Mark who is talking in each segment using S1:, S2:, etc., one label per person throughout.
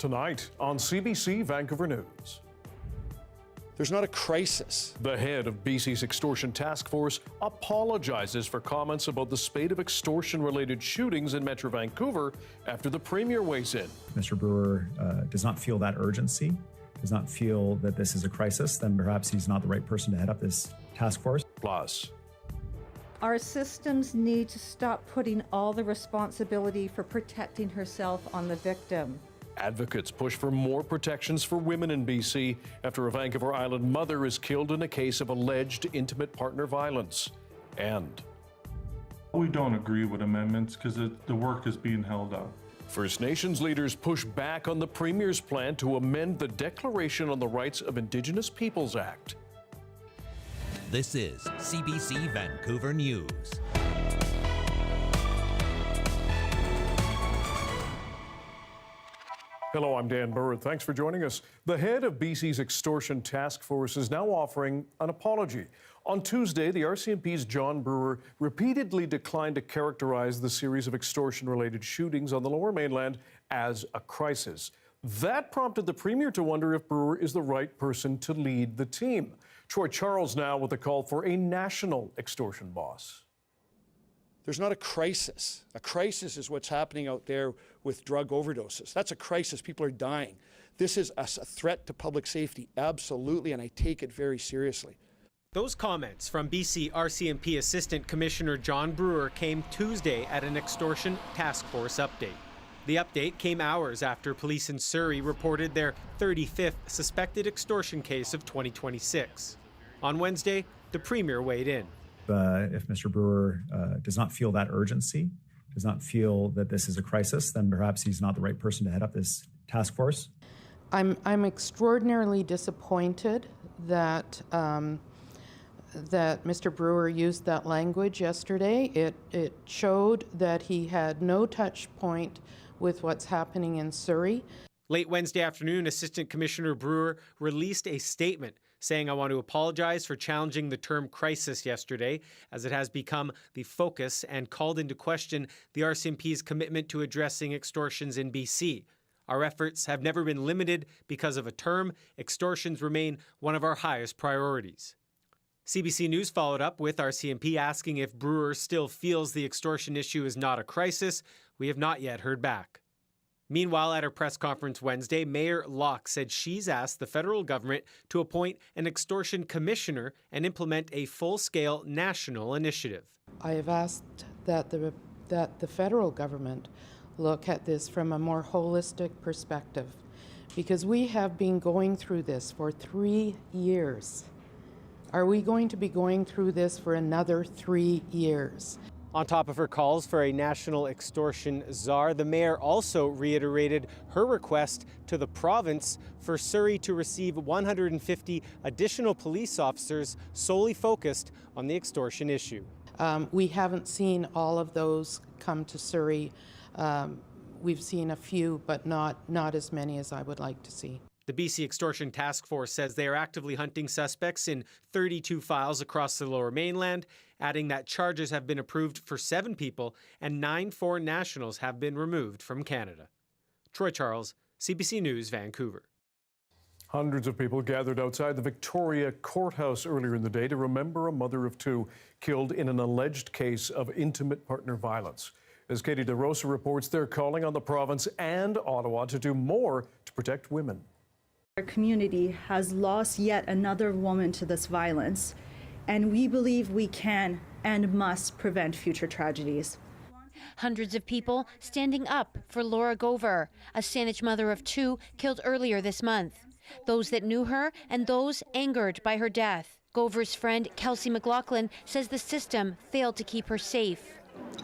S1: tonight on CBC Vancouver News.
S2: There's not a crisis.
S1: The head of BC's Extortion Task Force apologizes for comments about the spate of extortion-related shootings in Metro Vancouver after the Premier weighs in.
S3: Mr. Brewer does not feel that urgency, does not feel that this is a crisis, then perhaps he's not the right person to head up this task force.
S1: Plus,
S4: our systems need to stop putting all the responsibility for protecting herself on the victim.
S1: advocates push for more protections for women in BC after a Vancouver Island mother is killed in a case of alleged intimate partner violence. And
S5: we don't agree with amendments because the work is being held up.
S1: First Nations leaders push back on the Premier's plan to amend the Declaration on the Rights of Indigenous Peoples Act.
S6: This is CBC Vancouver News.
S1: Hello, I'm Dan Burritt. Thanks for joining us. The head of BC's Extortion Task Force is now offering an apology. On Tuesday, the RCMP's John Brewer repeatedly declined to characterize the series of extortion-related shootings on the Lower Mainland as a crisis. That prompted the Premier to wonder if Brewer is the right person to lead the team. Troy Charles now with a call for a national extortion boss.
S2: There's not a crisis. A crisis is what's happening out there with drug overdoses. That's a crisis. People are dying. This is a threat to public safety, absolutely, and I take it very seriously.
S7: Those comments from BC RCMP Assistant Commissioner John Brewer came Tuesday at an extortion task force update. The update came hours after police in Surrey reported their 35th suspected extortion case of 2026. On Wednesday, the Premier weighed in.
S3: If Mr. Brewer does not feel that urgency, does not feel that this is a crisis, then perhaps he's not the right person to head up this task force.
S8: I'm extraordinarily disappointed that that Mr. Brewer used that language yesterday. It showed that he had no touch point with what's happening in Surrey.
S7: Late Wednesday afternoon, Assistant Commissioner Brewer released a statement saying, "I want to apologize for challenging the term crisis yesterday, as it has become the focus and called into question the RCMP's commitment to addressing extortions in BC. Our efforts have never been limited because of a term. Extortions remain one of our highest priorities." CBC News followed up with RCMP asking if Brewer still feels the extortion issue is not a crisis. We have not yet heard back. Meanwhile, at her press conference Wednesday, Mayor Locke said she's asked the federal government to appoint an extortion commissioner and implement a full-scale national initiative.
S8: I have asked that the federal government look at this from a more holistic perspective, because we have been going through this for 3 years. Are we going to be going through this for another 3 years?
S7: On top of her calls for a national extortion czar, the mayor also reiterated her request to the province for Surrey to receive 150 additional police officers solely focused on the extortion issue.
S8: We haven't seen all of those come to Surrey. We've seen a few, but not as many as I would like to see.
S7: The BC Extortion Task Force says they are actively hunting suspects in 32 files across the Lower Mainland, adding that charges have been approved for 7 people and 9 foreign nationals have been removed from Canada. Troy Charles, CBC News, Vancouver.
S1: Hundreds of people gathered outside the Victoria Courthouse earlier in the day to remember a mother of 2 killed in an alleged case of intimate partner violence. As Katie DeRosa reports, they're calling on the province and Ottawa to do more to protect women.
S9: Our community has lost yet another woman to this violence, and we believe we can and must prevent future tragedies.
S10: Hundreds of people standing up for Laura Gover, a Saanich mother of 2 killed earlier this month. Those that knew her and those angered by her death. Gover's friend Kelsey McLaughlin says the system failed to keep her safe.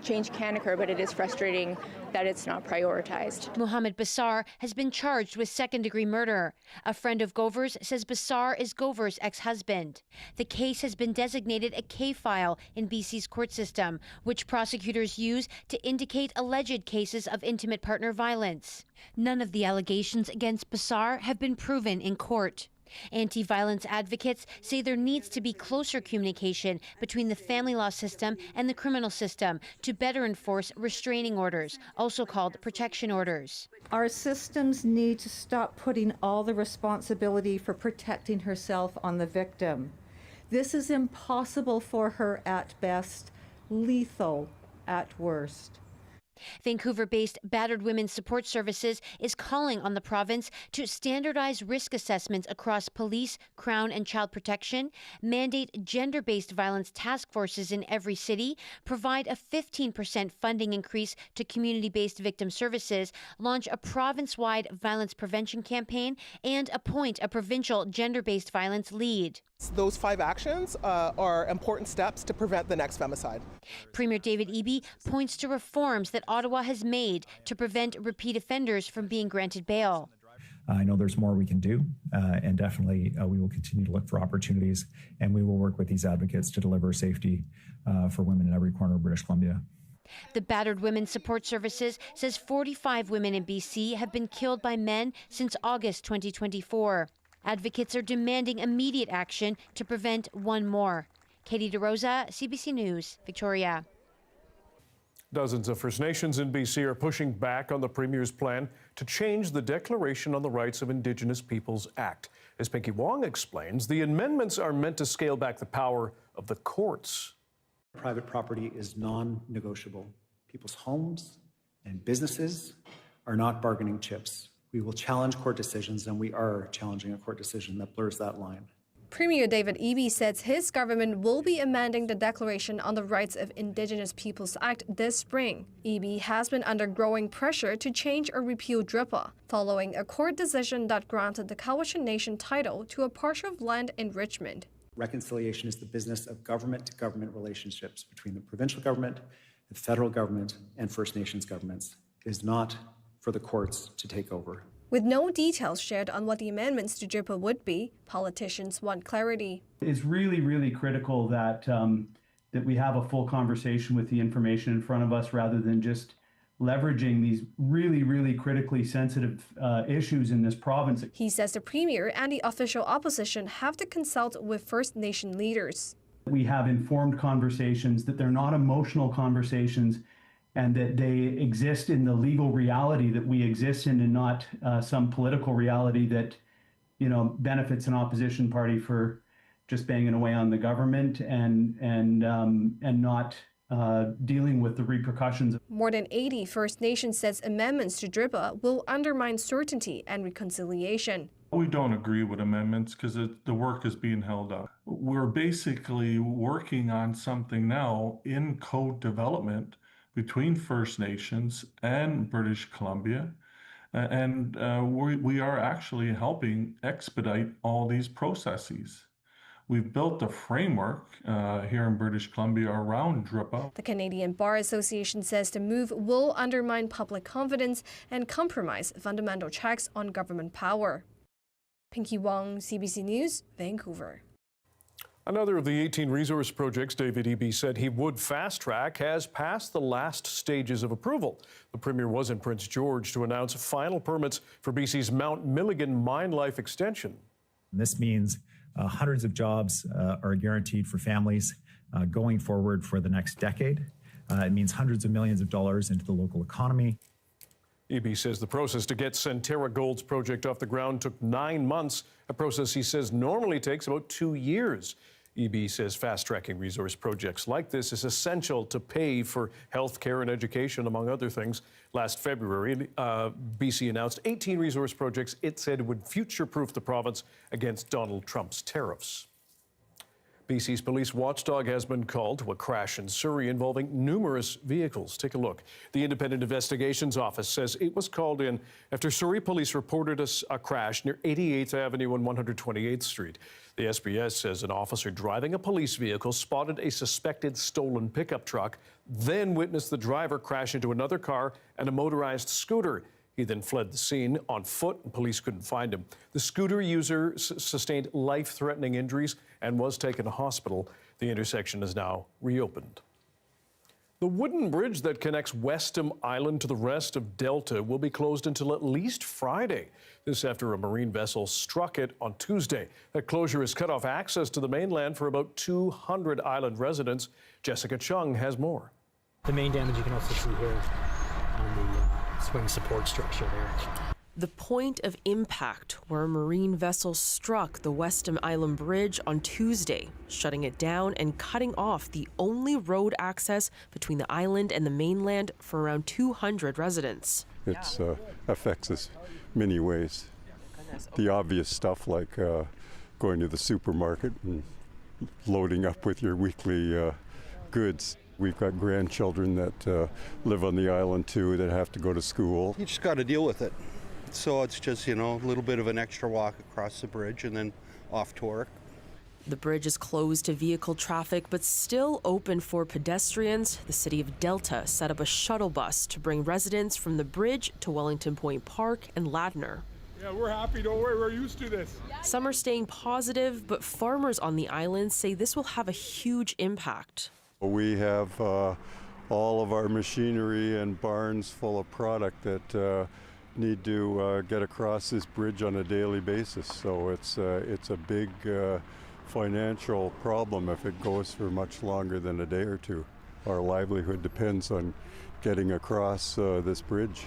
S11: Change can occur, but it is frustrating that it's not prioritized.
S10: Mohammed Bassar has been charged with second-degree murder. A friend of Gover's says Bassar is Gover's ex-husband. The case has been designated a K-file in BC's court system, which prosecutors use to indicate alleged cases of intimate partner violence. None of the allegations against Bassar have been proven in court. Anti-violence advocates say there needs to be closer communication between the family law system and the criminal system to better enforce restraining orders, also called protection orders.
S4: Our systems need to stop putting all the responsibility for protecting herself on the victim. This is impossible for her at best, lethal at worst.
S10: Vancouver-based Battered Women's Support Services is calling on the province to standardize risk assessments across police, Crown and Child Protection, mandate gender-based violence task forces in every city, provide a 15% funding increase to community-based victim services, launch a province-wide violence prevention campaign, and appoint a provincial gender-based violence lead.
S12: Those 5 actions are important steps to prevent the next femicide.
S10: Premier David Eby points to reforms that Ottawa has made to prevent repeat offenders from being granted bail.
S3: I know there's more we can do, and definitely we will continue to look for opportunities, and we will work with these advocates to deliver safety for women in every corner of British Columbia.
S10: The Battered Women's Support Services says 45 women in BC have been killed by men since August 2024. Advocates are demanding immediate action to prevent one more. Katie DeRosa, CBC News, Victoria.
S1: Dozens of First Nations in BC are pushing back on the Premier's plan to change the Declaration on the Rights of Indigenous Peoples Act. As Pinky Wong explains, the amendments are meant to scale back the power of the courts.
S13: Private property is non-negotiable. People's homes and businesses are not bargaining chips. We will challenge court decisions, and we are challenging a court decision that blurs that line.
S14: Premier David Eby says his government will be amending the Declaration on the Rights of Indigenous Peoples Act this spring. Eby has been under growing pressure to change or repeal DRIPA, following a court decision that granted the Cowichan Nation title to a portion of land in Richmond.
S13: Reconciliation is the business of government-to-government relationships between the provincial government, the federal government, and First Nations governments. It is not for the courts to take over.
S14: With no details shared on what the amendments to DRIPA would be, politicians want clarity.
S15: It's really, really critical that that we have a full conversation with the information in front of us rather than just leveraging these really, really critically sensitive issues in this province.
S14: He says the Premier and the official opposition have to consult with First Nation leaders.
S15: We have informed conversations, that they're not emotional conversations, and that they exist in the legal reality that we exist in, and not some political reality that, you know, benefits an opposition party for just banging away on the government and not dealing with the repercussions.
S14: More than 80 First Nations says amendments to DRIPA will undermine certainty and reconciliation.
S5: We don't agree with amendments because the work is being held up. We're basically working on something now in code development between First Nations and British Columbia. And we are actually helping expedite all these processes. We've built a framework here in British Columbia around DRIPA.
S14: The Canadian Bar Association says the move will undermine public confidence and compromise fundamental checks on government power. Pinky Wong, CBC News, Vancouver.
S1: Another of the 18 resource projects David Eby said he would fast-track has passed the last stages of approval. The Premier was in Prince George to announce final permits for BC's Mount Milligan mine life extension.
S3: This means hundreds of jobs are guaranteed for families going forward for the next decade. It means hundreds of millions of dollars into the local economy.
S1: Eby says the process to get Centerra Gold's project off the ground took 9 months, a process he says normally takes about 2 years. Eby says fast-tracking resource projects like this is essential to pay for health care and education, among other things. Last February, BC announced 18 resource projects it said would future-proof the province against Donald Trump's tariffs. BC's police watchdog has been called to a crash in Surrey involving numerous vehicles. Take a look. The Independent Investigations Office says it was called in after Surrey police reported a crash near 88th Avenue and 128th Street. The SBS says an officer driving a police vehicle spotted a suspected stolen pickup truck, then witnessed the driver crash into another car and a motorized scooter. He then fled the scene on foot, and police couldn't find him. The scooter user sustained life-threatening injuries and was taken to hospital. The intersection is now reopened. The wooden bridge that connects Westham Island to the rest of Delta will be closed until at least Friday. This after a marine vessel struck it on Tuesday. That closure has cut off access to the mainland for about 200 island residents. Jessica Chung has more.
S16: The main damage you can also see here on the swing support structure there.
S17: The point of impact where a marine vessel struck the Westham Island Bridge on Tuesday, shutting it down and cutting off the only road access between the island and the mainland for around 200 residents.
S18: It affects us many ways. The obvious stuff like going to the supermarket and loading up with your weekly goods. We've got grandchildren that live on the island too that have to go to school.
S19: You just got to deal with it. So it's just, a little bit of an extra walk across the bridge and then off to work.
S17: The bridge is closed to vehicle traffic, but still open for pedestrians. The city of Delta set up a shuttle bus to bring residents from the bridge to Wellington Point Park and Ladner.
S20: Yeah, we're happy. Don't worry, we're used to this.
S17: Some are staying positive, but farmers on the island say this will have a huge impact.
S18: We have all of our machinery and barns full of product that need to get across this bridge on a daily basis. So it's a big financial problem if it goes for much longer than a day or two. Our livelihood depends on getting across this bridge.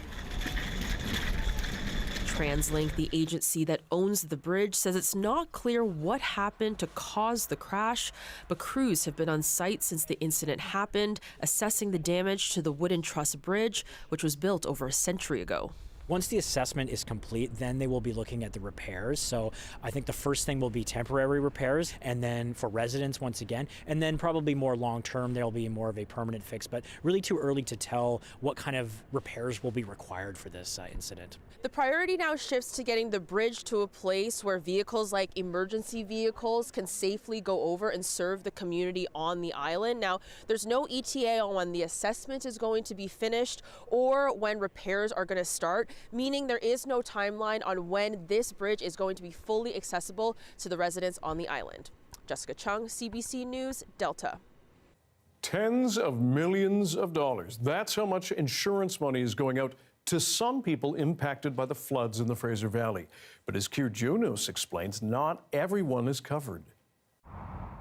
S17: TransLink, the agency that owns the bridge, says it's not clear what happened to cause the crash, but crews have been on site since the incident happened, assessing the damage to the wooden truss bridge, which was built over a century ago.
S16: Once the assessment is complete, then they will be looking at the repairs. So I think the first thing will be temporary repairs, and then for residents once again, and then probably more long-term, there'll be more of a permanent fix, but really too early to tell what kind of repairs will be required for this incident.
S17: The priority now shifts to getting the bridge to a place where vehicles like emergency vehicles can safely go over and serve the community on the island. Now, there's no ETA on when the assessment is going to be finished or when repairs are going to start, meaning there is no timeline on when this bridge is going to be fully accessible to the residents on the island. Jessica Chung, CBC News, Delta.
S1: Tens of millions of dollars. That's how much insurance money is going out to some people impacted by the floods in the Fraser Valley. But as Junos explains, not everyone is covered.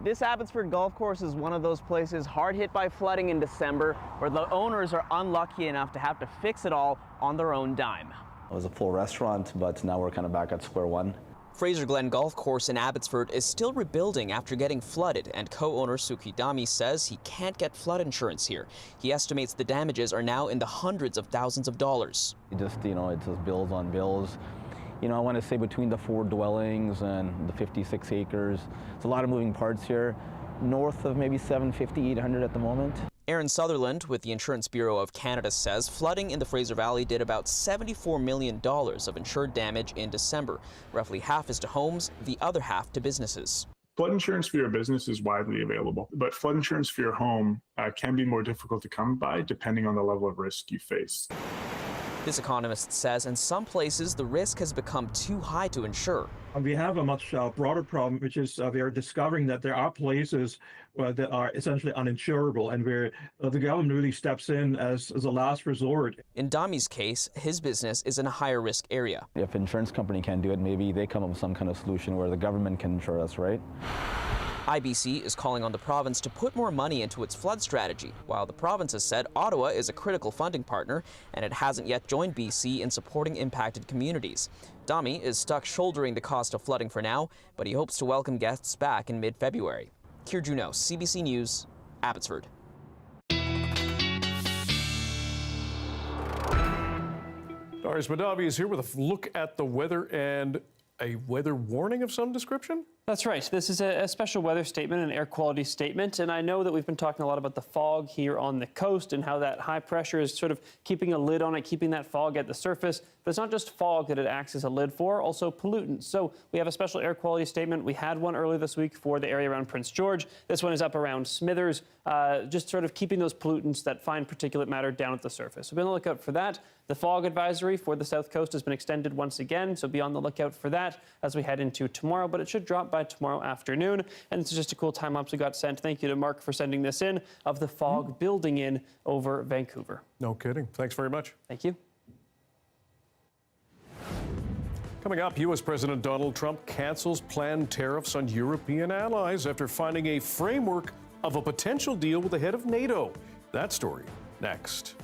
S21: This Abbotsford golf course is one of those places hard hit by flooding in December, where the owners are unlucky enough to have to fix it all on their own dime.
S22: It was a full restaurant, but now we're kind of back at square one.
S23: Fraser Glen Golf Course in Abbotsford is still rebuilding after getting flooded, and co-owner Suki Dami says he can't get flood insurance here. He estimates the damages are now in the hundreds of thousands of dollars.
S22: It's just bills on bills. I want to say between the 4 dwellings and the 56 acres, it's a lot of moving parts here. North of maybe 750, 800 at the moment.
S23: Aaron Sutherland with the Insurance Bureau of Canada says flooding in the Fraser Valley did about $74 million of insured damage in December. Roughly half is to homes, the other half to businesses.
S24: Flood insurance for your business is widely available, but flood insurance for your home can be more difficult to come by depending on the level of risk you face.
S23: This economist says in some places the risk has become too high to insure.
S25: We have a much broader problem, which is we are discovering that there are places that are essentially uninsurable and where the government really steps in as a last resort.
S23: In Dami's case, his business is in a higher risk area.
S22: If an insurance company can't do it, maybe they come up with some kind of solution where the government can insure us, right?
S23: IBC is calling on the province to put more money into its flood strategy, while the province has said Ottawa is a critical funding partner and it hasn't yet joined BC in supporting impacted communities. Dami is stuck shouldering the cost of flooding for now, but he hopes to welcome guests back in mid-February. Junos, CBC News, Abbotsford.
S1: Darius Madavi is here with a look at the weather and a weather warning of some description?
S26: That's right. This is a special weather statement, an air quality statement. And I know that we've been talking a lot about the fog here on the coast and how that high pressure is sort of keeping a lid on it, keeping that fog at the surface. But it's not just fog that it acts as a lid for, also pollutants. So we have a special air quality statement. We had one earlier this week for the area around Prince George. This one is up around Smithers, just sort of keeping those pollutants, that fine particulate matter, down at the surface. So be on the lookout for that. The fog advisory for the south coast has been extended once again, so be on the lookout for that as we head into tomorrow, but it should drop by tomorrow afternoon. And this is just a cool time lapse we got sent. Thank you to Mark for sending this in of the fog building in over Vancouver.
S1: No kidding. Thanks very much.
S26: Thank you.
S1: Coming up, U.S. President Donald Trump cancels planned tariffs on European allies after finding a framework of a potential deal with the head of NATO. That story next.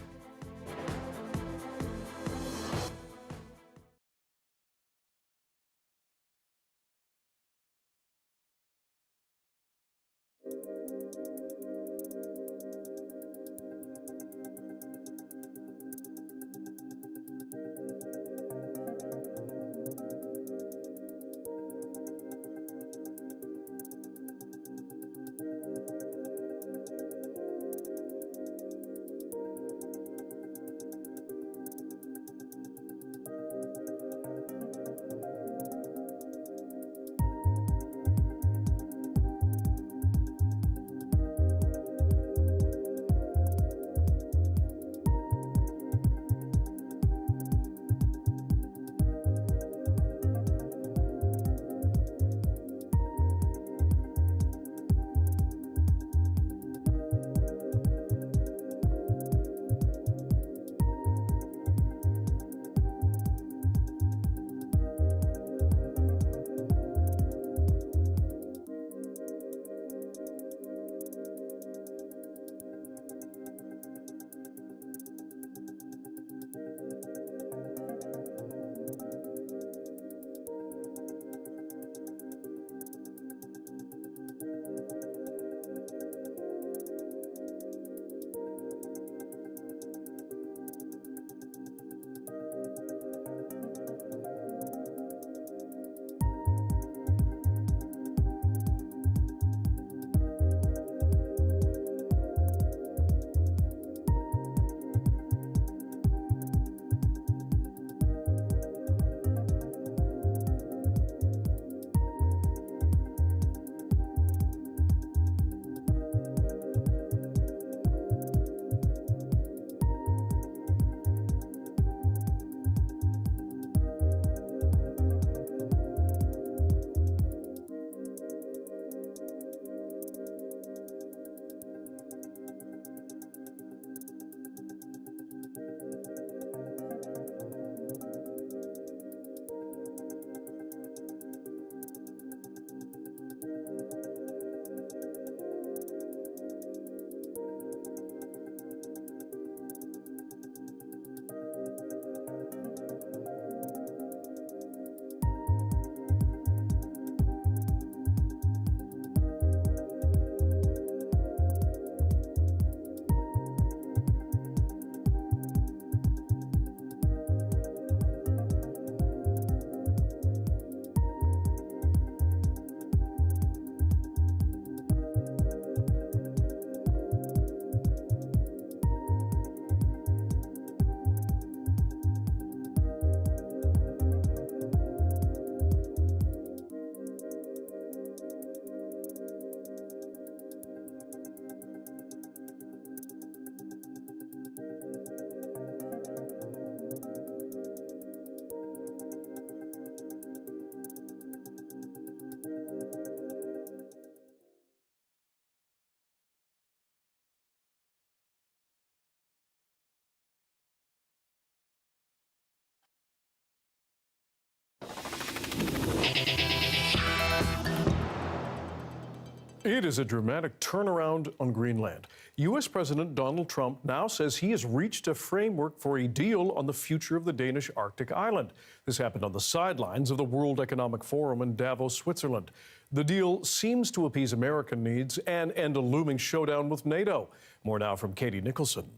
S1: It is a dramatic turnaround on Greenland. U.S. President Donald Trump now says he has reached a framework for a deal on the future of the Danish Arctic island. This happened on the sidelines of the World Economic Forum in Davos, Switzerland. The deal seems to appease American needs and end a looming showdown with NATO. More now from Katie Nicholson.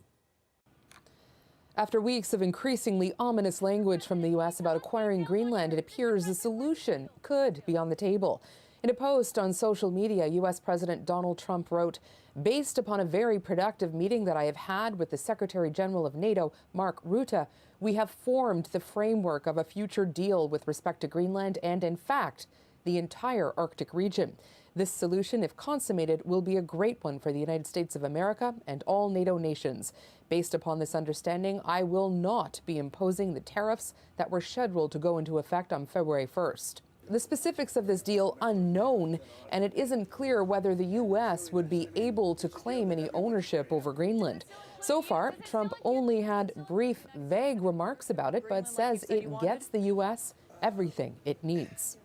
S2: After weeks of increasingly ominous language from the U.S. about acquiring Greenland, it appears a solution could be on the table. In a post on social media, U.S. President Donald Trump wrote, "Based upon a very productive meeting that I have had with the Secretary General of NATO, Mark Rutte, we have formed the framework of a future deal with respect to Greenland, and in fact, the entire Arctic region. This solution, if consummated, will be a great one for the United States of America and all NATO nations. Based upon this understanding, I will not be imposing the tariffs that were scheduled to go into effect on February 1st. The specifics of this deal unknown, and it isn't clear whether the U.S. would be able to claim any ownership over Greenland. So far, Trump only had brief, vague remarks about it, but says it gets the U.S. everything it needs.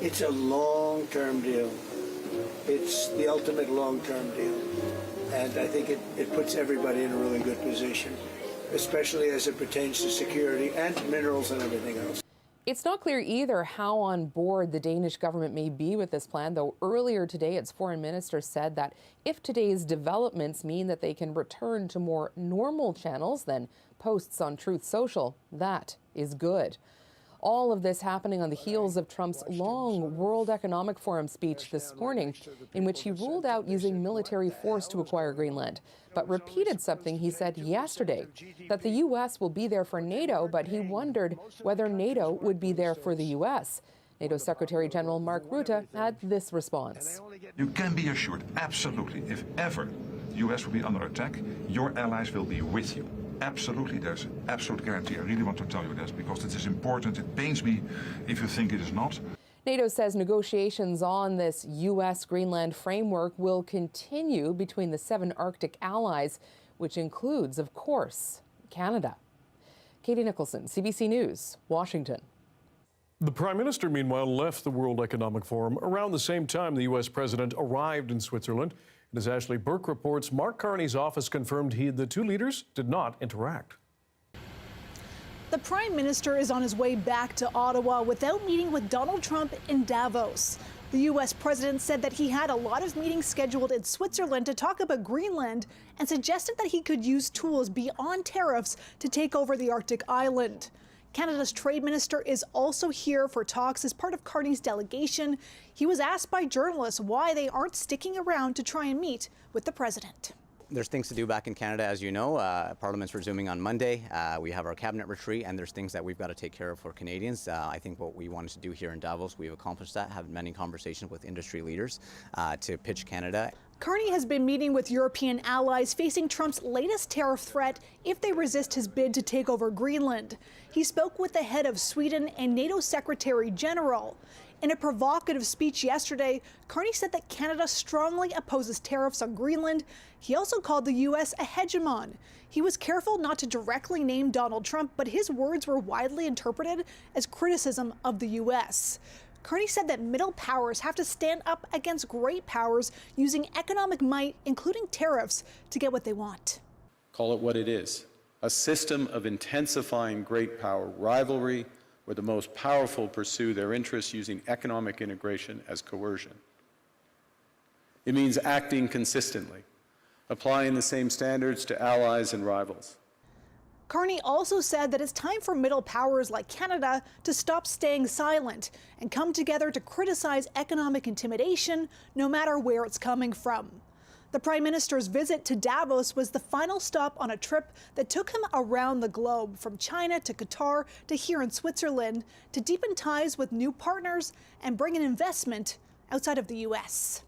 S4: It's a long-term deal. It's the ultimate long-term deal. And I think it puts everybody in a really good position, especially as it pertains to security and minerals and everything else.
S2: It's not clear either how on board the Danish government may be with this plan, though earlier today its foreign minister said that if today's developments mean that they can return to more normal channels than posts on Truth Social, that is good. All of this happening on the heels of Trump's long World Economic Forum speech this morning, in which he ruled out using military force to acquire Greenland, but repeated something he said yesterday, that the U.S. will be there for NATO, but he wondered whether NATO would be there for the U.S. NATO Secretary General Mark Rutte had this response.
S6: You can be assured, absolutely, if ever the U.S. will be under attack, your allies will be with you. Absolutely, there's an absolute guarantee. I really want to tell you this because it is important. It pains me if you think it is not.
S2: NATO says negotiations on this U.S.-Greenland framework will continue between the 7 Arctic allies, which includes, of course, Canada. Katie Nicholson, CBC News, Washington.
S1: The Prime Minister, meanwhile, left the World Economic Forum around the same time the U.S. President arrived in Switzerland. And as Ashley Burke reports, Mark Carney's office confirmed the two leaders did not interact.
S7: The Prime Minister is on his way back to Ottawa without meeting with Donald Trump in Davos. The U.S. President said that he had a lot of meetings scheduled in Switzerland to talk about Greenland and suggested that he could use tools beyond tariffs to take over the Arctic island. Canada's Trade Minister is also here for talks as part of Carney's delegation. He was asked by journalists why they aren't sticking around to try and meet with the president.
S8: There's things to do back in Canada, as you know. Parliament's resuming on Monday. We have our cabinet retreat, and there's things that we've got to take care of for Canadians. I think what we wanted to do here in Davos, we've accomplished that, have many conversations with industry leaders to pitch Canada.
S7: Carney has been meeting with European allies facing Trump's latest tariff threat if they resist his bid to take over Greenland. He spoke with the head of Sweden and NATO Secretary General. In a provocative speech yesterday, Carney said that Canada strongly opposes tariffs on Greenland. He also called the U.S. a hegemon. He was careful not to directly name Donald Trump, but his words were widely interpreted as criticism of the U.S. Carney said that middle powers have to stand up against great powers using economic might, including tariffs, to get what they want.
S9: Call it what it is, a system of intensifying great power rivalry, where the most powerful pursue their interests using economic integration as coercion. It means acting consistently, applying the same standards to allies and rivals.
S7: Carney also said that it's time for middle powers like Canada to stop staying silent and come together to criticize economic intimidation, no matter where it's coming from. The Prime Minister's visit to Davos was the final stop on a trip that took him around the globe, from China to Qatar to here in Switzerland, to deepen ties with new partners and bring in investment outside of the U.S.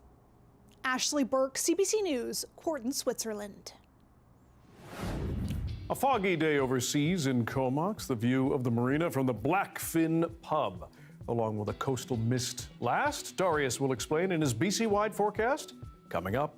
S7: Ashley Burke, CBC News, Quarton, Switzerland.
S1: A foggy day overseas in Comox, the view of the marina from the Blackfin pub, along with a coastal mist last. Darius will explain in his BC-wide forecast coming up.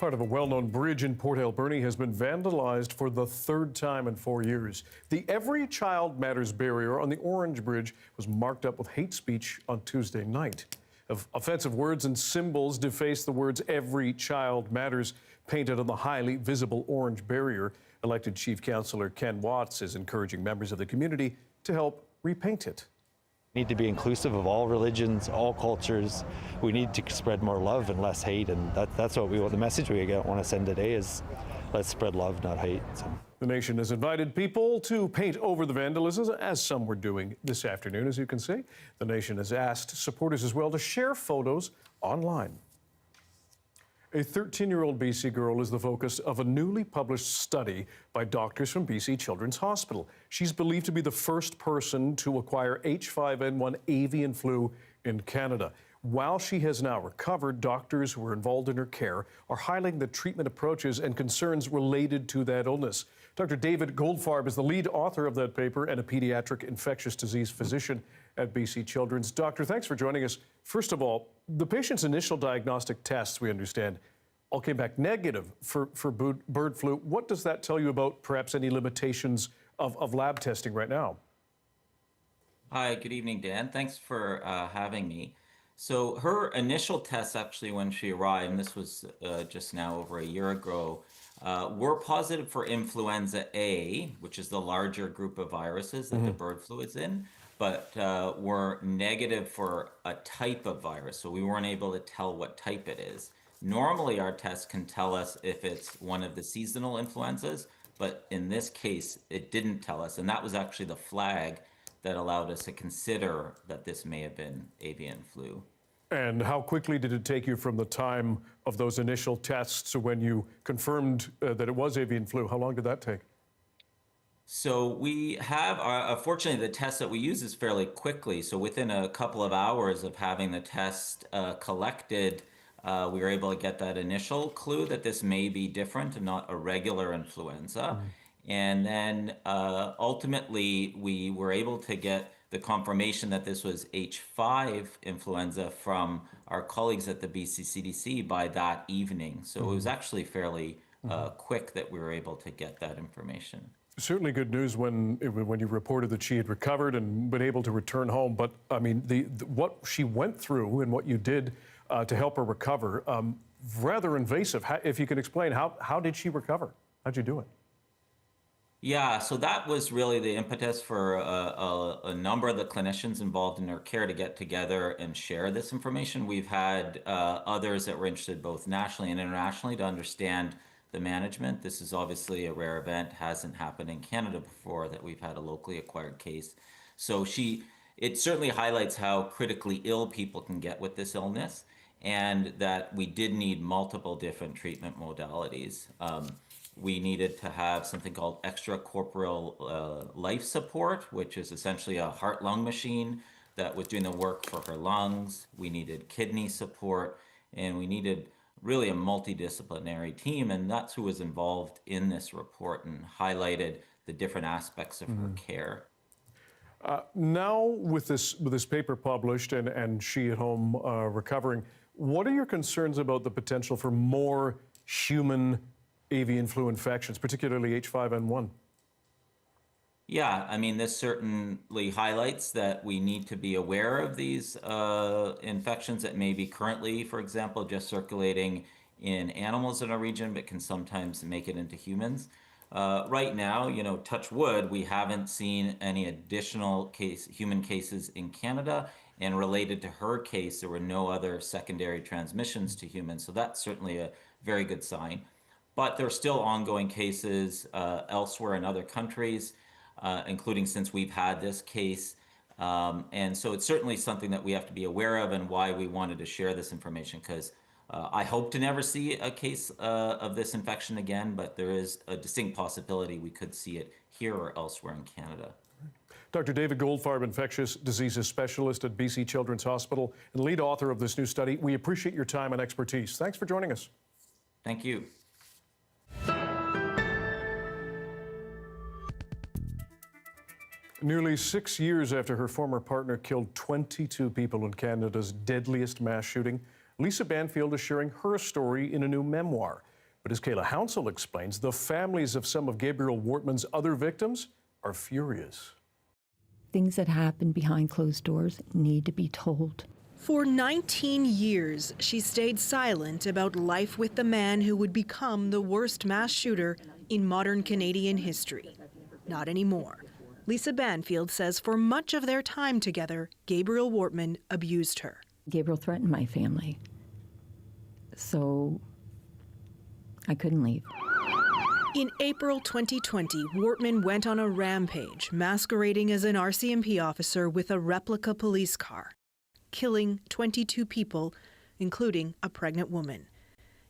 S1: Part of a well-known bridge in Port Alberni has been vandalized for the third time in 4 years. The Every Child Matters barrier on the Orange Bridge was marked up with hate speech on Tuesday night. Offensive words and symbols deface the words "Every Child Matters" painted on the highly visible orange barrier. Elected Chief Councillor Ken Watts is encouraging members of the community to help repaint it.
S5: We need to be inclusive of all religions, all cultures. We need to spread more love and less hate, and that's what the message we want to send today is let's spread love, not hate. So.
S1: The nation has invited people to paint over the vandalism, as some were doing this afternoon, as you can see. The nation has asked supporters as well to share photos online. A 13-year-old BC girl is the focus of a newly published study by doctors from BC Children's Hospital. She's believed to be the first person to acquire H5N1 avian flu in Canada. While she has now recovered, doctors who were involved in her care are highlighting the treatment approaches and concerns related to that illness. Dr. David Goldfarb is the lead author of that paper and a pediatric infectious disease physician at BC Children's. Doctor, thanks for joining us. First of all, the patient's initial diagnostic tests, we understand, all came back negative for bird flu. What does that tell you about perhaps any limitations of lab testing right now?
S10: Hi, good evening, Dan. Thanks for having me. So her initial tests, actually, when she arrived, and this was just now over a year ago, were positive for influenza A, which is the larger group of viruses that the bird flu is in, but were negative for a type of virus. So we weren't able to tell what type it is. Normally, our tests can tell us if it's one of the seasonal influenzas, but in this case, it didn't tell us. And that was actually the flag that allowed us to consider that this may have been avian flu.
S1: And how quickly did it take you from the time of those initial tests to when you confirmed that it was avian flu? How long did that take?
S10: So we have, fortunately, the test that we use is fairly quickly. So within a couple of hours of having the test collected, we were able to get that initial clue that this may be different and not a regular influenza. And then ultimately, we were able to get the confirmation that this was H5 influenza from our colleagues at the BC CDC by that evening. So it was actually fairly quick that we were able to get that information.
S1: Certainly good news when you reported that she had recovered and been able to return home. But I mean, what she went through and what you did to help her recover, rather invasive. If you could explain, how did she recover? How'd you do it?
S10: Yeah, so that was really the impetus for a number of the clinicians involved in her care to get together and share this information. We've had others that were interested both nationally and internationally to understand the management. This is obviously a rare event, hasn't happened in Canada before that we've had a locally acquired case. So it certainly highlights how critically ill people can get with this illness, and that we did need multiple different treatment modalities. We needed to have something called extracorporeal life support, which is essentially a heart-lung machine that was doing the work for her lungs. We needed kidney support, and we needed really a multidisciplinary team, and that's who was involved in this report and highlighted the different aspects of her care.
S1: Now, with this paper published and she at home recovering, what are your concerns about the potential for more human avian flu infections, particularly H5N1?
S10: Yeah, I mean, this certainly highlights that we need to be aware of these infections that may be currently, for example, just circulating in animals in our region, but can sometimes make it into humans. Right now, touch wood, we haven't seen any additional human cases in Canada, and related to her case, there were no other secondary transmissions to humans. So that's certainly a very good sign. But there are still ongoing cases elsewhere in other countries, including since we've had this case. And so it's certainly something that we have to be aware of, and why we wanted to share this information, because I hope to never see a case of this infection again, but there is a distinct possibility we could see it here or elsewhere in Canada.
S1: Dr. David Goldfarb, infectious diseases specialist at BC Children's Hospital and lead author of this new study. We appreciate your time and expertise. Thanks for joining us.
S10: Thank you.
S1: Nearly 6 years after her former partner killed 22 people in Canada's deadliest mass shooting, Lisa Banfield is sharing her story in a new memoir. But as Kayla Hounsell explains, the families of some of Gabriel Wortman's other victims are furious.
S3: Things that happen behind closed doors need to be told.
S11: For 19 years, she stayed silent about life with the man who would become the worst mass shooter in modern Canadian history. Not anymore. Lisa Banfield says for much of their time together, Gabriel Wortman abused her.
S3: Gabriel threatened my family, so I couldn't leave.
S11: In April 2020, Wortman went on a rampage, masquerading as an RCMP officer with a replica police car, killing 22 people, including a pregnant woman.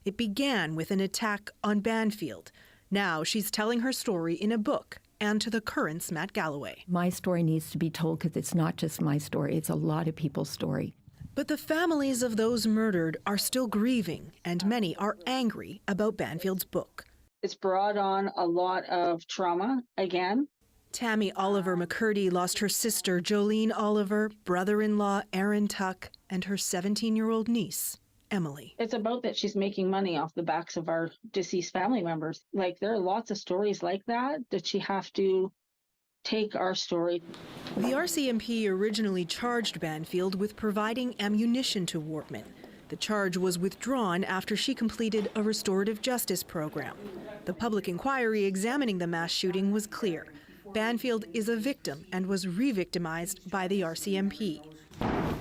S11: It began with an attack on Banfield. Now she's telling her story in a book, and to the Current's Matt Galloway.
S3: My story needs to be told because it's not just my story, it's a lot of people's story.
S11: But the families of those murdered are still grieving, and many are angry about Banfield's book.
S12: It's brought on a lot of trauma again.
S11: Tammy Oliver McCurdy lost her sister Jolene Oliver, brother-in-law Aaron Tuck, and her 17-year-old niece, Emily.
S12: It's about that she's making money off the backs of our deceased family members. Like, there are lots of stories like that she have to take our story.
S11: The RCMP originally charged Banfield with providing ammunition to Wortman. The charge was withdrawn after she completed a restorative justice program. The public inquiry examining the mass shooting was clear. Banfield is a victim and was re-victimized by the RCMP.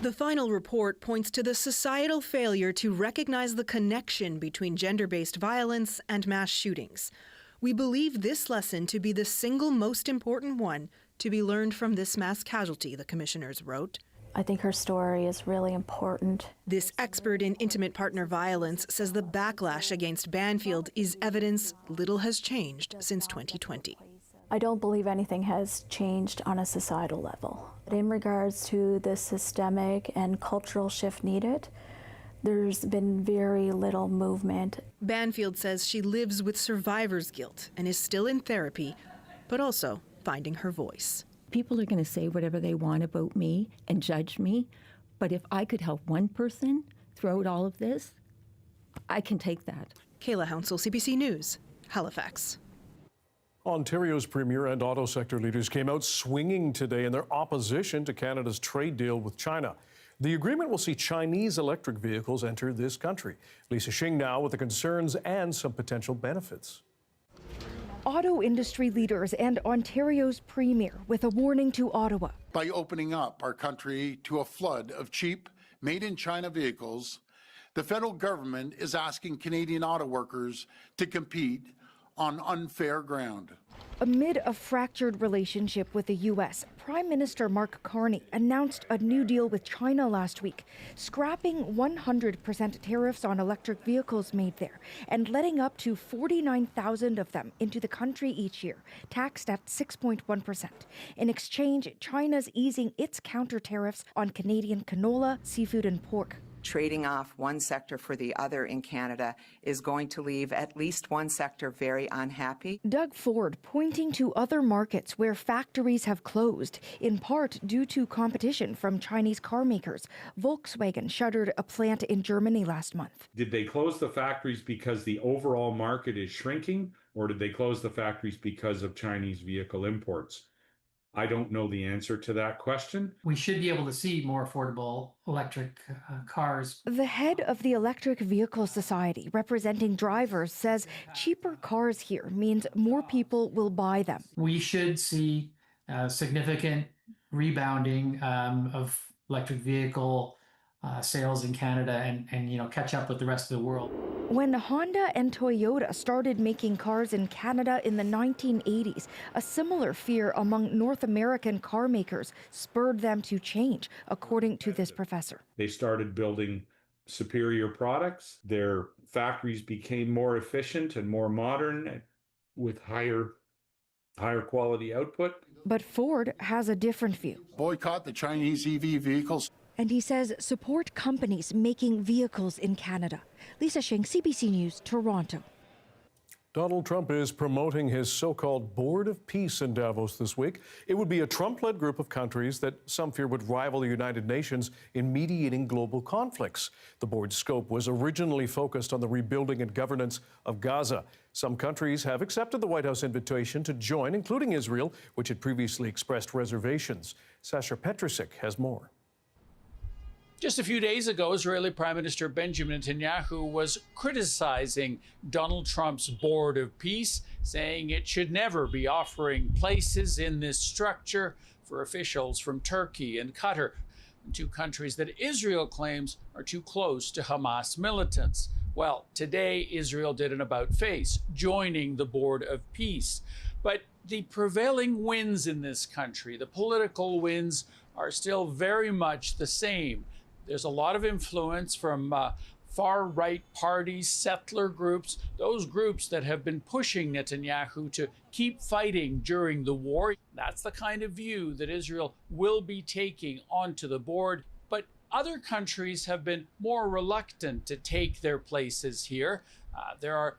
S11: The final report points to the societal failure to recognize the connection between gender-based violence and mass shootings. We believe this lesson to be the single most important one to be learned from this mass casualty, the commissioners wrote.
S13: I think her story is really important.
S11: This expert in intimate partner violence says the backlash against Banfield is evidence little has changed since 2020.
S13: I don't believe anything has changed on a societal level. In regards to the systemic and cultural shift needed, there's been very little movement.
S11: Banfield says she lives with survivor's guilt and is still in therapy, but also finding her voice.
S3: People are going to say whatever they want about me and judge me, but if I could help one person throughout all of this, I can take that.
S11: Kayla Hounsell, CBC News, Halifax.
S1: Ontario's premier and auto sector leaders came out swinging today in their opposition to Canada's trade deal with China. The agreement will see Chinese electric vehicles enter this country. Lisa Shing now with the concerns and some potential benefits.
S14: Auto industry leaders and Ontario's premier with a warning to Ottawa.
S15: By opening up our country to a flood of cheap, made-in-China vehicles, the federal government is asking Canadian auto workers to compete on unfair ground.
S14: Amid a fractured relationship with the U.S., Prime Minister Mark Carney announced a new deal with China last week, scrapping 100% tariffs on electric vehicles made there and letting up to 49,000 of them into the country each year, taxed at 6.1%. In exchange, China's easing its counter tariffs on Canadian canola, seafood, and pork.
S27: Trading off one sector for the other in Canada is going to leave at least one sector very unhappy.
S14: Doug Ford pointing to other markets where factories have closed, in part due to competition from Chinese car makers. Volkswagen shuttered a plant in Germany last month.
S28: Did they close the factories because the overall market is shrinking, or did they close the factories because of Chinese vehicle imports? I don't know the answer to that question.
S29: We should be able to see more affordable electric cars.
S14: The head of the Electric Vehicle Society, representing drivers, says cheaper cars here means more people will buy them.
S29: We should see significant rebounding of electric vehicle sales in Canada and catch up with the rest of the world.
S14: When Honda and Toyota started making cars in Canada in the 1980s, a similar fear among North American car makers spurred them to change, according to this professor.
S28: They started building superior products. Their factories became more efficient and more modern with higher quality output.
S14: But Ford has a different view.
S15: Boycott the Chinese EV vehicles.
S14: And he says support companies making vehicles in Canada. Lisa Shing, CBC News, Toronto.
S1: Donald Trump is promoting his so-called Board of Peace in Davos this week. It would be a Trump-led group of countries that some fear would rival the United Nations in mediating global conflicts. The board's scope was originally focused on the rebuilding and governance of Gaza. Some countries have accepted the White House invitation to join, including Israel, which had previously expressed reservations. Sasha Petrusik has more.
S16: Just a few days ago, Israeli Prime Minister Benjamin Netanyahu was criticizing Donald Trump's Board of Peace, saying it should never be offering places in this structure for officials from Turkey and Qatar, two countries that Israel claims are too close to Hamas militants. Well, today Israel did an about-face, joining the Board of Peace. But the prevailing winds in this country, the political winds, are still very much the same. There's a lot of influence from far-right parties, settler groups, those groups that have been pushing Netanyahu to keep fighting during the war. That's the kind of view that Israel will be taking onto the board. But other countries have been more reluctant to take their places here. There are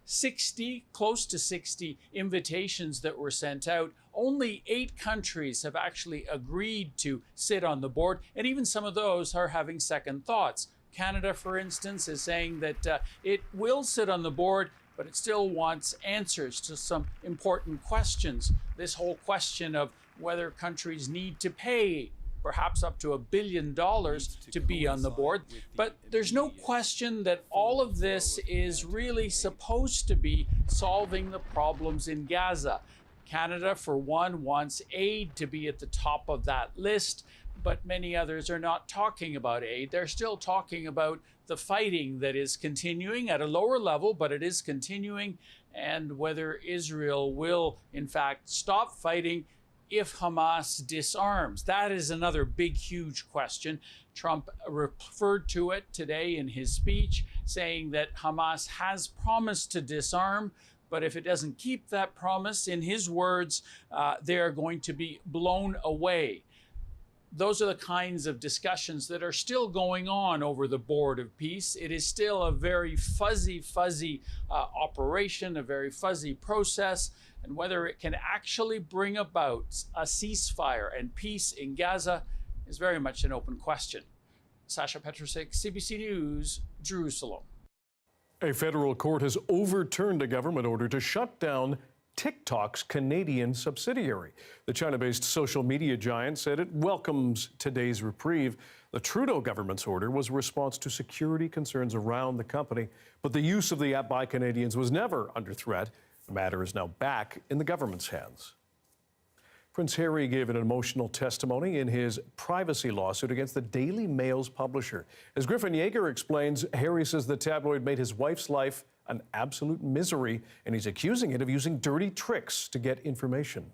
S16: close to 60 invitations that were sent out. Only 8 countries have actually agreed to sit on the board, and even some of those are having second thoughts. Canada, for instance, is saying that it will sit on the board, but it still wants answers to some important questions. This whole question of whether countries need to pay perhaps up to $1 billion to be on the board. But there's no question that all of this is really supposed to be solving the problems in Gaza. Canada, for one, wants aid to be at the top of that list, but many others are not talking about aid. They're still talking about the fighting that is continuing at a lower level, but it is continuing, and whether Israel will, in fact, stop fighting if Hamas disarms. That is another big, huge question. Trump referred to it today in his speech, saying that Hamas has promised to disarm, but if it doesn't keep that promise, in his words, they are going to be blown away. Those are the kinds of discussions that are still going on over the Board of Peace. It is still a very fuzzy operation, a very fuzzy process, and whether it can actually bring about a ceasefire and peace in Gaza is very much an open question. Sasha Petrusik, CBC News, Jerusalem.
S1: A federal court has overturned a government order to shut down TikTok's Canadian subsidiary. The China-based social media giant said it welcomes today's reprieve. The Trudeau government's order was a response to security concerns around the company, but the use of the app by Canadians was never under threat. The matter is now back in the government's hands. Prince Harry gave an emotional testimony in his privacy lawsuit against the Daily Mail's publisher. As Griffin Yeager explains, Harry says the tabloid made his wife's life an absolute misery, and he's accusing it of using dirty tricks to get information.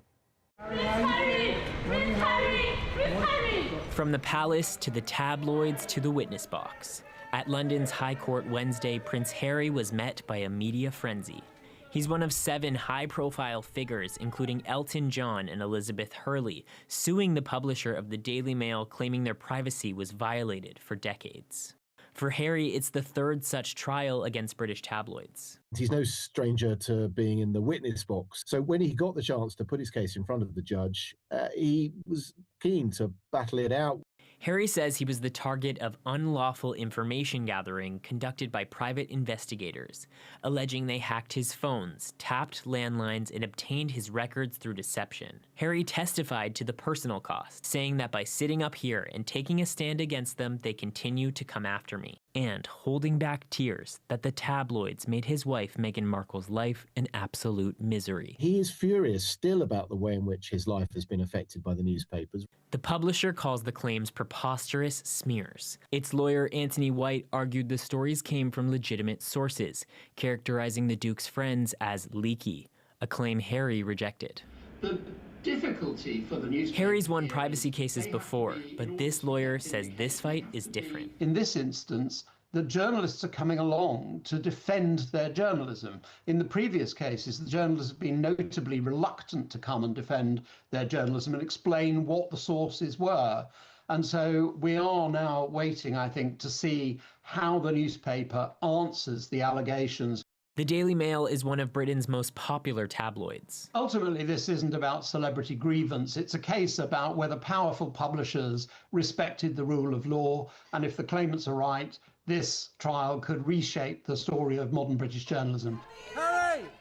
S17: From the palace to the tabloids to the witness box. At London's High Court Wednesday, Prince Harry was met by a media frenzy. He's one of 7 high-profile figures, including Elton John and Elizabeth Hurley, suing the publisher of the Daily Mail, claiming their privacy was violated for decades. For Harry, it's the 3rd such trial against British tabloids.
S18: He's no stranger to being in the witness box. So when he got the chance to put his case in front of the judge, he was keen to battle it out.
S17: Harry says he was the target of unlawful information gathering conducted by private investigators, alleging they hacked his phones, tapped landlines, and obtained his records through deception. Harry testified to the personal cost, saying that by sitting up here and taking a stand against them, they continue to come after me, and holding back tears that the tabloids made his wife Meghan Markle's life an absolute misery.
S18: He is furious still about the way in which his life has been affected by the newspapers.
S17: The publisher calls the claims preposterous smears. Its lawyer, Anthony White, argued the stories came from legitimate sources, characterizing the Duke's friends as leaky, a claim Harry rejected.
S19: The difficulty for the newspaper...
S17: Harry's won privacy cases before, but this lawyer says this fight is different.
S19: In this instance, the journalists are coming along to defend their journalism. In the previous cases, the journalists have been notably reluctant to come and defend their journalism and explain what the sources were. And so we are now waiting, I think, to see how the newspaper answers the allegations.
S17: The Daily Mail is one of Britain's most popular tabloids.
S19: Ultimately, this isn't about celebrity grievance. It's a case about whether powerful publishers respected the rule of law, and if the claimants are right, this trial could reshape the story of modern British journalism.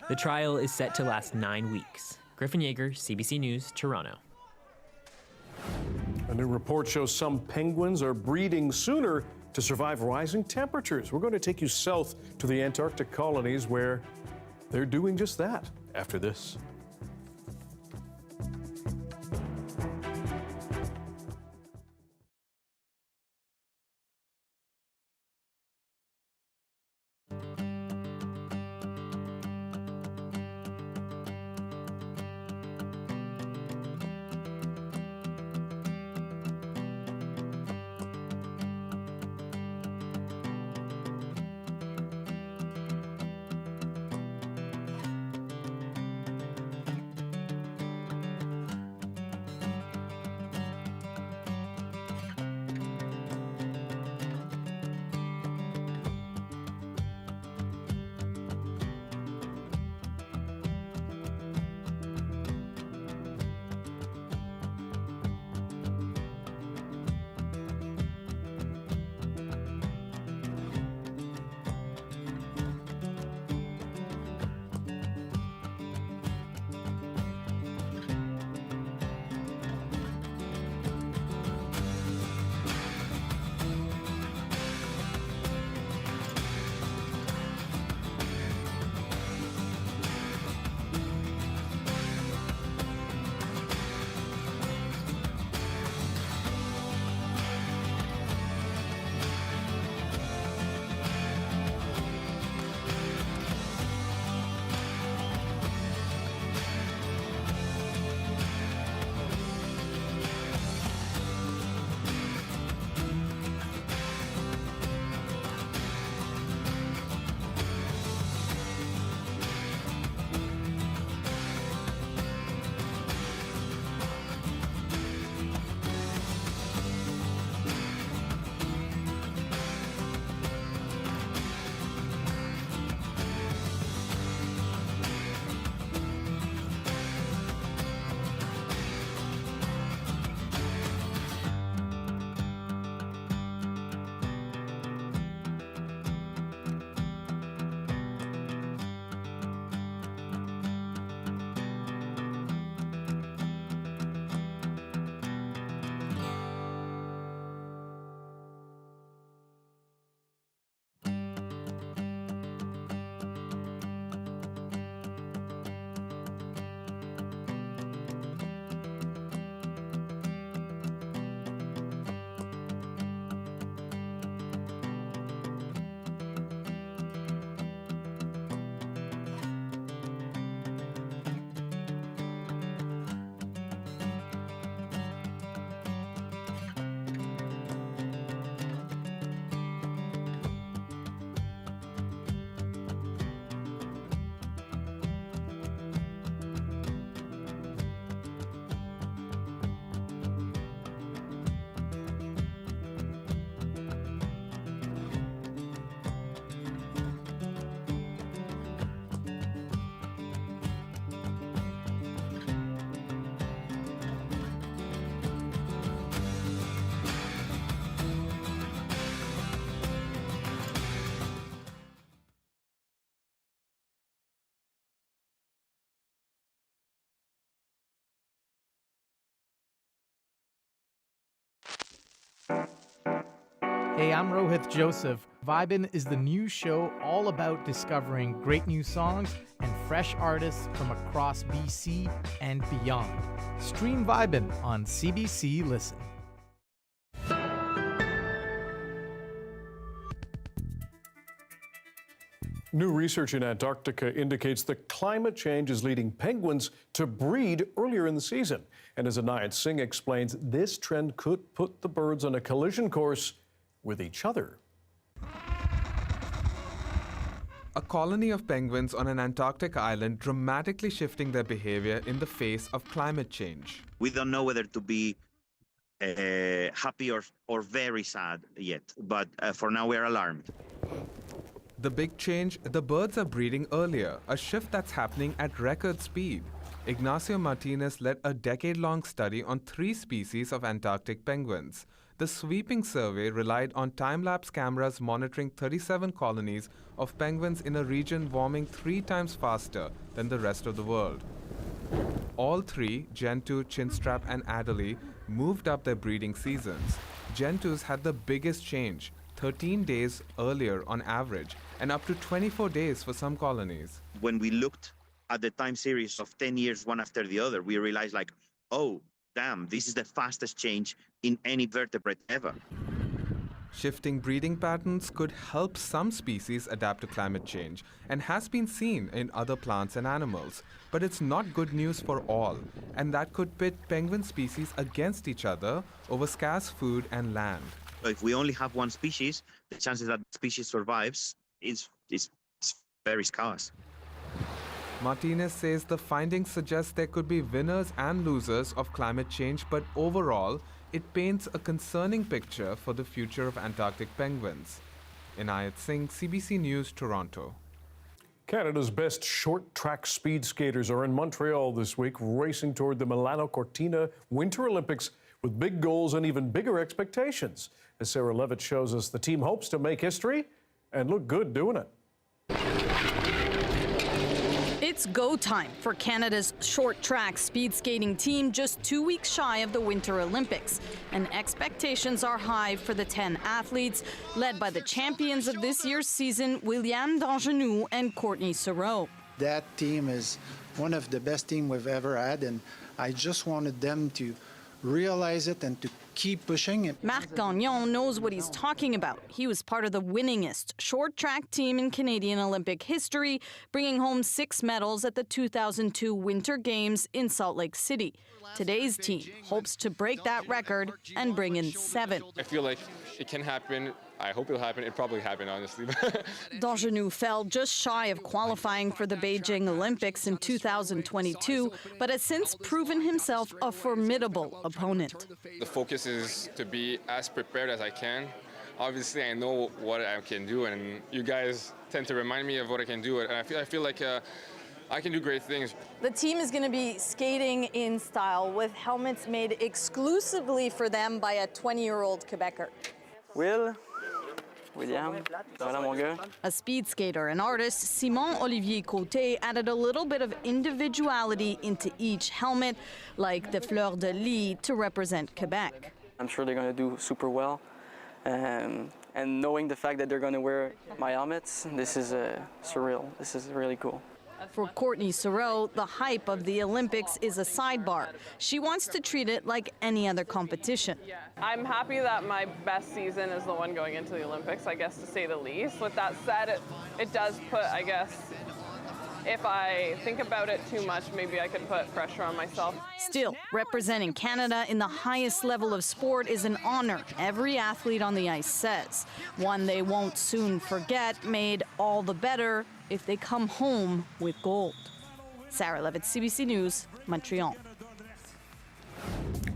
S17: The trial is set to last 9 weeks. Griffin Yeager, CBC News, Toronto.
S1: A new report shows some penguins are breeding sooner to survive rising temperatures. We're going to take you south to the Antarctic colonies where they're doing just that after this.
S4: Hey, I'm Rohith Joseph. Vibin' is the new show all about discovering great new songs and fresh artists from across BC and beyond. Stream Vibin' on CBC Listen.
S1: New research in Antarctica indicates that climate change is leading penguins to breed earlier in the season. And as Anayat Singh explains, this trend could put the birds on a collision course with each other.
S6: A colony of penguins on an Antarctic island dramatically shifting their behavior in the face of climate change.
S20: We don't know whether to be happy or very sad yet, but for now we are alarmed.
S6: The big change, the birds are breeding earlier, a shift that's happening at record speed. Ignacio Martinez led a decade-long study on 3 species of Antarctic penguins. The sweeping survey relied on time-lapse cameras monitoring 37 colonies of penguins in a region warming 3 times faster than the rest of the world. All 3, Gentoo, Chinstrap and Adelie, moved up their breeding seasons. Gentoo's had the biggest change, 13 days earlier on average, and up to 24 days for some colonies.
S2: When we looked at the time series of 10 years, one after the other, we realized like, oh, damn, this is the fastest change in any vertebrate ever.
S6: Shifting breeding patterns could help some species adapt to climate change and has been seen in other plants and animals. But it's not good news for all, and that could pit penguin species against each other over scarce food and land.
S2: So if we only have one species, the chances that the species survives is very scarce.
S6: Martinez says the findings suggest there could be winners and losers of climate change, but overall, it paints a concerning picture for the future of Antarctic penguins. Inayat Singh, CBC News, Toronto.
S1: Canada's best short-track speed skaters are in Montreal this week, racing toward the Milano Cortina Winter Olympics with big goals and even bigger expectations. As Sarah Levitt shows us, the team hopes to make history and look good doing it.
S8: It's go time for Canada's short track speed skating team, just 2 weeks shy of the Winter Olympics. And expectations are high for the 10 athletes, led by the champions of this year's season, William Dangenou and Courtney Sereau.
S20: That team is one of the best teams we've ever had, and I just wanted them to realize it and to keep pushing it.
S8: Marc Gagnon knows what he's talking about. He was part of the winningest short track team in Canadian Olympic history, bringing home 6 medals at the 2002 Winter Games in Salt Lake City. Today's team hopes to break that record and bring in 7.
S21: I feel like it can happen. I hope it'll happen. It probably happened, honestly.
S8: Dangenou fell just shy of qualifying for the Beijing Olympics in 2022, but has since proven himself a formidable opponent.
S21: The focus is to be as prepared as I can. Obviously, I know what I can do, and you guys tend to remind me of what I can do. And I feel like I can do great things.
S8: The team is going to be skating in style with helmets made exclusively for them by a 20-year-old Quebecer.
S22: William, voilà mon gars.
S8: A speed skater and artist, Simon Olivier Côté, added a little bit of individuality into each helmet, like the fleur de lis to represent Quebec.
S22: I'm sure they're going to do super well. And knowing the fact that they're going to wear my helmets, this is surreal. This is really cool.
S8: For Courtney Sereau, the hype of the Olympics is a sidebar. She wants to treat it like any other competition.
S23: I'm happy that my best season is the one going into the Olympics, I guess, to say the least. With that said, it does put, I guess, if I think about it too much, maybe I could put pressure on myself.
S8: Still, representing Canada in the highest level of sport is an honor, every athlete on the ice says. One they won't soon forget, made all the better if they come home with gold. Sarah Levitt, CBC News, Montreal.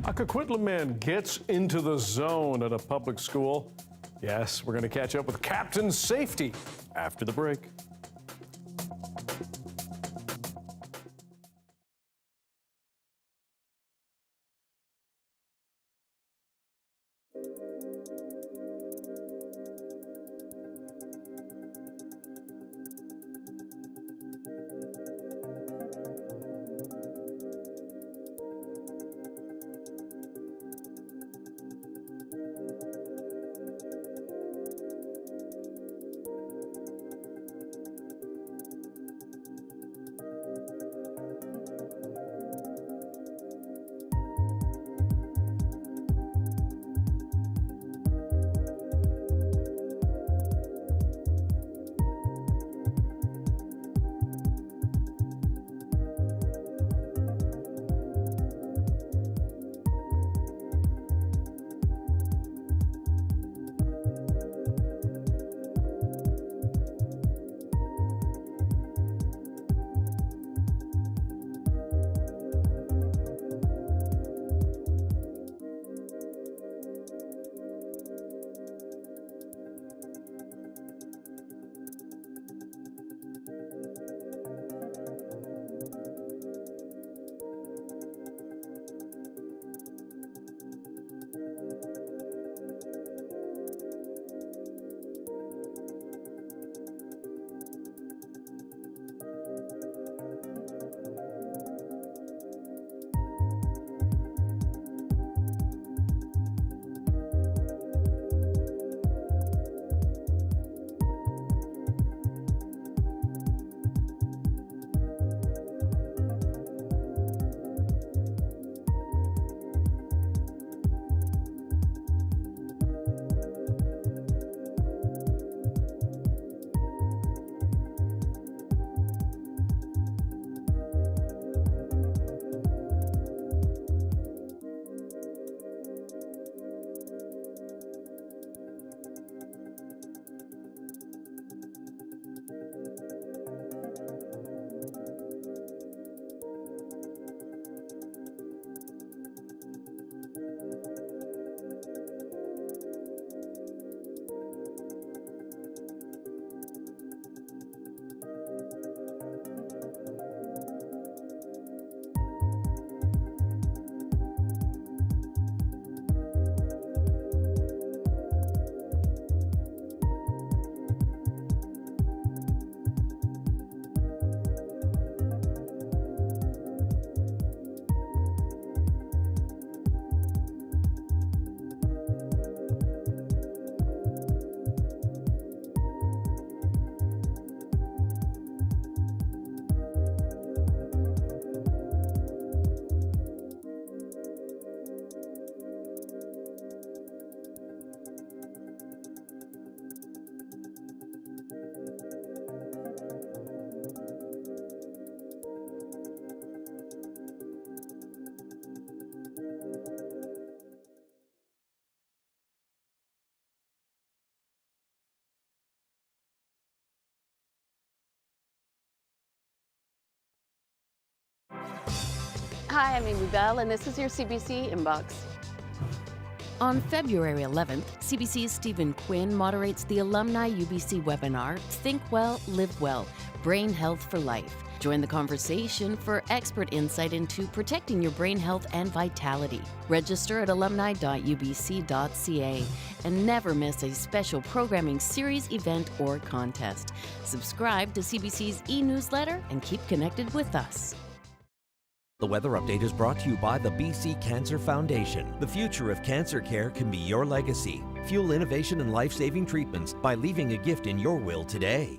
S1: A Coquitlam man gets into the zone at a public school. Yes, we're going to catch up with Captain Safety after the break.
S5: Hi, I'm Amy Bell, and this is your CBC Inbox.
S7: On February 11th, CBC's Stephen Quinn moderates the Alumni UBC webinar, Think Well, Live Well, Brain Health for Life. Join the conversation for expert insight into protecting your brain health and vitality. Register at alumni.ubc.ca and never miss a special programming series, event, or contest. Subscribe to CBC's e-newsletter and keep connected with us.
S9: The weather update is brought to you by the BC Cancer Foundation. The future of cancer care can be your legacy. Fuel innovation and life-saving treatments by leaving a gift in your will today.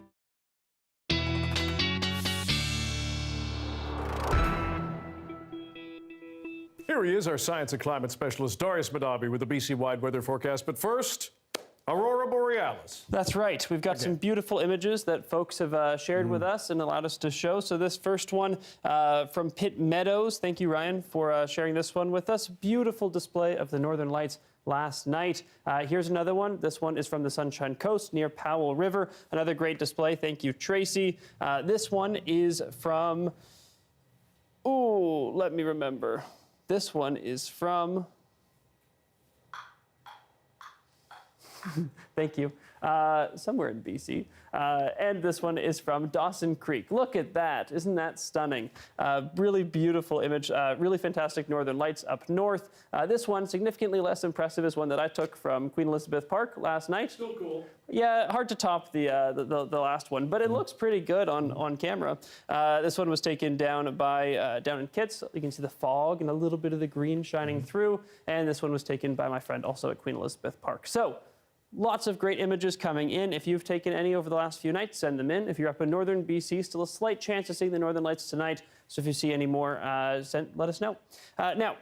S1: Here he is, our science and climate specialist, Darius Madabi, with the BC-wide weather forecast. But first, Aurora Borealis.
S10: That's right. We've got some beautiful images that folks have shared with us and allowed us to show. So this first one from Pitt Meadows. Thank you, Ryan, for sharing this one with us. Beautiful display of the Northern Lights last night. Here's another one. This one is from the Sunshine Coast near Powell River. Another great display. Thank you, Tracy. This one is from, let me remember. This one is from, thank you, somewhere in BC. And this one is from Dawson Creek. Look at that. Isn't that stunning? Really beautiful image. Really fantastic Northern Lights up north. This one, significantly less impressive, is one that I took from Queen Elizabeth Park last night.
S1: Still cool.
S10: Yeah, hard to top the last one, but it looks pretty good on camera. This one was taken down by down in Kitts. You can see the fog and a little bit of the green shining through. And this one was taken by my friend also at Queen Elizabeth Park. So, lots of great images coming in. If you've taken any over the last few nights, send them in. If you're up in northern BC, still a slight chance of seeing the Northern Lights tonight. So if you see any more, let us know. Now,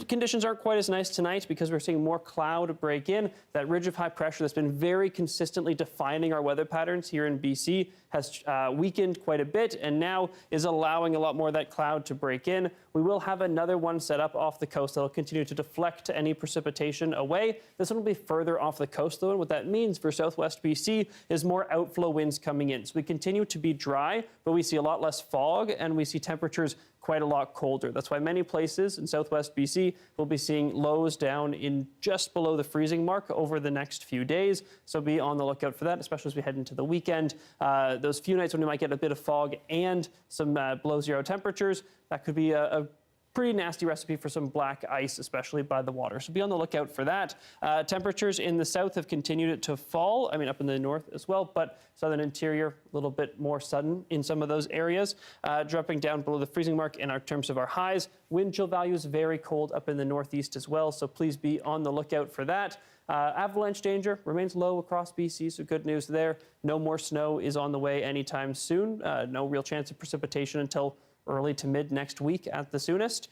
S10: conditions aren't quite as nice tonight because we're seeing more cloud break in. That ridge of high pressure that's been very consistently defining our weather patterns here in BC has weakened quite a bit and now is allowing a lot more of that cloud to break in. We will have another one set up off the coast that will continue to deflect any precipitation away. This one will be further off the coast though, and what that means for southwest BC is more outflow winds coming in. So we continue to be dry, but we see a lot less fog and we see temperatures quite a lot colder. That's why many places in southwest BC will be seeing lows down in just below the freezing mark over the next few days. So be on the lookout for that, especially as we head into the weekend. Those few nights when we might get a bit of fog and some below zero temperatures, that could be a pretty nasty recipe for some black ice, especially by the water. So be on the lookout for that. Temperatures in the south have continued to fall. I mean, up in the north as well, but southern interior, a little bit more sudden in some of those areas, dropping down below the freezing mark in our terms of our highs. Wind chill values very cold up in the northeast as well, so please be on the lookout for that. Avalanche danger remains low across BC, so good news there. No more snow is on the way anytime soon. No real chance of precipitation until early to mid next week at the soonest.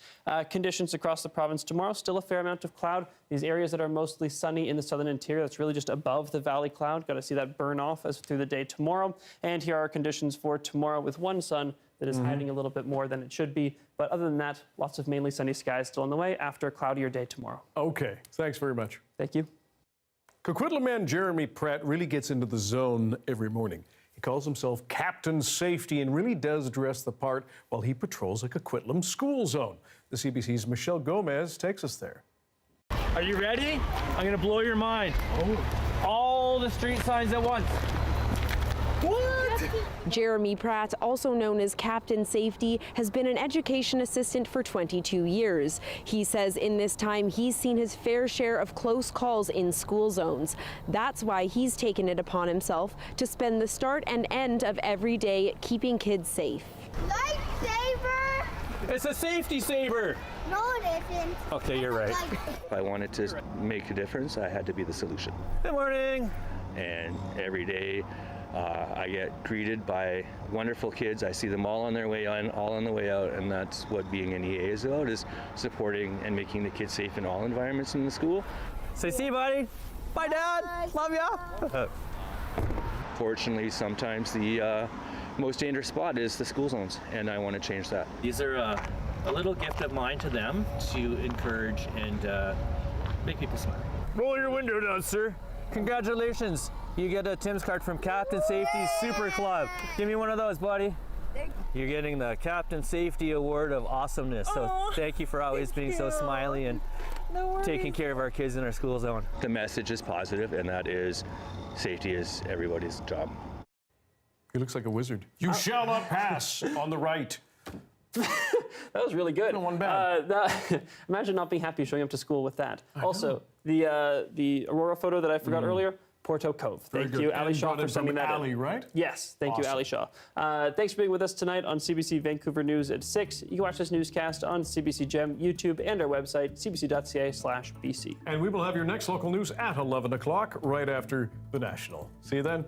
S10: Conditions across the province tomorrow, still a fair amount of cloud. These areas that are mostly sunny in the southern interior, that's really just above the valley cloud. Got to see that burn off as through the day tomorrow. And here are our conditions for tomorrow with one sun that is hiding a little bit more than it should be. But other than that, lots of mainly sunny skies still on the way after a cloudier day tomorrow.
S1: Okay, thanks very much.
S10: Thank you.
S1: Coquitlam man Jeremy Pratt really gets into the zone every morning. He calls himself Captain Safety and really does dress the part while he patrols a Coquitlam school zone. The CBC's Michelle Gomez takes us there.
S12: Are you ready? I'm gonna blow your mind. All the street signs at once.
S13: What? Jeremy Pratt, also known as Captain Safety, has been an education assistant for 22 years. He says in this time he's seen his fair share of close calls in school zones. That's why he's taken it upon himself to spend the start and end of every day keeping kids safe.
S12: Lightsaber! It's a safety saber!
S13: No, it isn't.
S12: Okay, you're right.
S24: If I wanted to make a difference, I had to be the solution.
S12: Good morning!
S24: And every day, I get greeted by wonderful kids. I see them all on their way in, all on the way out, and that's what being an EA is about, is supporting and making the kids safe in all environments in the school.
S12: Say see you, buddy. Bye, Dad. Love ya.
S24: Fortunately, sometimes the most dangerous spot is the school zones, and I want to change that.
S25: These are a little gift of mine to them to encourage and make people smile.
S12: Roll your window down, sir. Congratulations. You get a Tim's card from Captain Safety Super Club. Give me one of those, buddy.
S3: You're getting the Captain Safety Award of Awesomeness. So thank you for always being so smiley and taking care of our kids in our school zone.
S24: The message is positive, and that is safety is everybody's job.
S1: He looks like a wizard. You shall not pass on the right.
S10: That was really good.
S1: No one bad.
S10: Imagine not being happy showing up to school with that. Also, the Aurora photo that I forgot earlier, Porto Cove. Thank you, Ali Shaw, for sending that
S1: Ali,
S10: in.
S1: right?
S10: Yes, thank you, Ali Shaw. Thanks for being with us tonight on CBC Vancouver News at 6. You can watch this newscast on CBC Gem, YouTube, and our website, cbc.ca/BC.
S1: And we will have your next local news at 11 o'clock, right after the National. See you then.